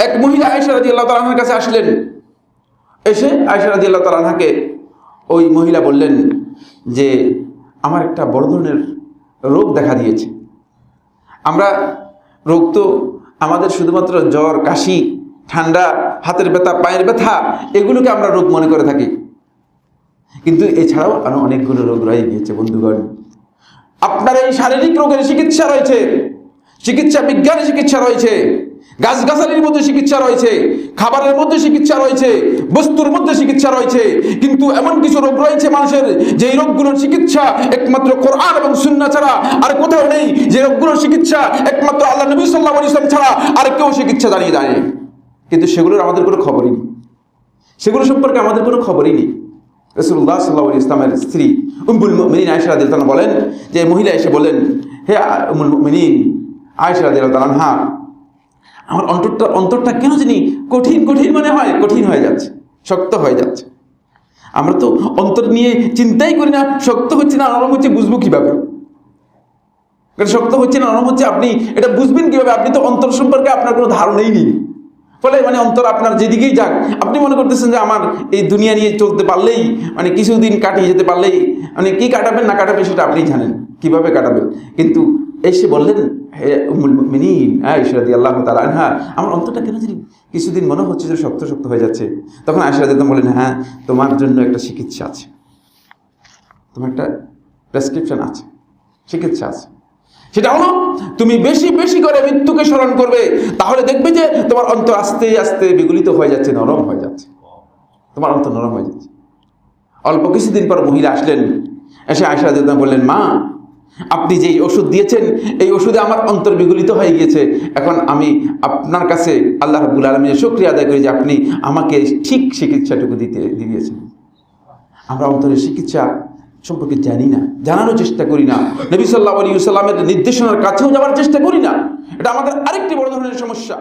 এক মহিলা আয়েশা রাদিয়াল্লাহু তাআলা আনহার কাছে আসলেন। এসে আয়েশা রাদিয়াল্লাহু তাআলা আনহাকে ওই মহিলা বললেন যে আমার একটা বড় ধরনের রোগ দেখা দিয়েছে। আমরা রোগ তো আমাদের শুধুমাত্র জ্বর, কাশি, ঠান্ডা, হাতের ব্যথা, পায়ের ব্যথা, এগুলোকে আমরা রোগ মনে করে থাকি, কিন্তু এছাড়াও আরো অনেকগুলো রোগ রয়ে গিয়েছে। বন্ধুগণ, আপনার এই শারীরিক রোগের চিকিৎসা রয়েছে, চিকিৎসা বিজ্ঞানের চিকিৎসা রয়েছে, গাছগাছালির মধ্যে চিকিৎসা রয়েছে, খাবারের মধ্যে চিকিৎসা রয়েছে, বস্তুর মধ্যে চিকিৎসা রয়েছে, কিন্তু এমন কিছু রোগ রয়েছে মানুষের, যে রোগগুলোর চিকিৎসা একমাত্র কোরআন এবং সুন্নাহ ছাড়া আর কোথাও নেই। যে রোগগুলোর চিকিৎসা একমাত্র আল্লাহ নবী সাল্লাল্লাহু আলাইহি ওয়াসাল্লাম ছাড়া আর কেউ চিকিৎসা জানিয়ে দেয়, কিন্তু সেগুলোর আমাদের কোনো খবরই নেই, সেগুলো সম্পর্কে আমাদের কোনো খবরই নেই। রাসূলুল্লাহ সাল্লাল্লাহু আলাইহি ওয়াসাল্লামের স্ত্রী উম্মুল মুমিনিন আয়েশা রাদিয়াল্লাহু তাআলা বলেন যে মহিলা এসে বলেন, হে উম্মুল মুমিনিন আয়েশা রাদিয়াল্লাহু তাআলা আনহা, আমার অন্তরটা কেন জানি কঠিন কঠিন মনে হয়, কঠিন হয়ে যাচ্ছে, শক্ত হয়ে যাচ্ছে। আমরা তো অন্তর নিয়ে চিন্তাই করি না, শক্ত হচ্ছে না নরম হচ্ছে বুঝবো কিভাবে? শক্ত হচ্ছে না নরম হচ্ছে আপনি এটা বুঝবেন কিভাবে? আপনি তো অন্তর সম্পর্কে আপনার কোনো ধারণাই নেই। ফলে অন্তর আপনার যেদিকেই যাক, আপনি মনে করতেছেন যে আমার এই দুনিয়া নিয়ে চলতে পারলেই, কিছুদিন কাটিয়ে যেতে পারলেই, কি কাটাবেন না কাটাবেন সেটা আপনি জানেন কিভাবে কাটাবেন। কিন্তু এসে বললেন, হে উম্মুল মুমিনিন আয়েশা রাদিয়াল্লাহু তাআলা আনহা, আমার অন্তরটা কেন জানি কিছুদিন মনে হচ্ছে যে শক্ত শক্ত হয়ে যাচ্ছে। তখন আয়েশা রাদিয়াল্লাহু বললেন, হ্যাঁ, তোমার জন্য একটা চিকিৎসা আছে, তোমার একটা প্রেসক্রিপশন আছে, চিকিৎসা আছে। সেটা হলো তুমি বেশি বেশি করে মৃত্যুকে স্মরণ করবে, তাহলে দেখবে যে তোমার অন্তর আস্তে আস্তে বিগলিত হয়ে যাচ্ছে, নরম হয়ে যাচ্ছে, তোমার অন্তর নরম হয়ে যাচ্ছে। অল্প কিছুদিন পর মহিলা আসলেন, এসে আয়েশা রাদিয়াল্লাহু বললেন, মা, আপনি যে ওষুধ দিয়েছেন এই ওষুধে আমার অন্তর বিগলিত হয়ে গিয়েছে। এখন আমি আপনার কাছে আল্লাহ রাব্বুল আলামিনের শুকরিয়া আদায় করি যে আপনি আমাকে ঠিক চিকিৎসাটুকু দিয়েছেন। আমরা অন্তরের চিকিৎসা সম্পর্কে জানি না, জানানোর চেষ্টা করি না, নবী সাল্লাল্লাহু আলাইহি ওয়াসাল্লামের নির্দেশনার কাছেও যাওয়ার চেষ্টা করি না। এটা আমাদের আরেকটি বড় ধরনের সমস্যা।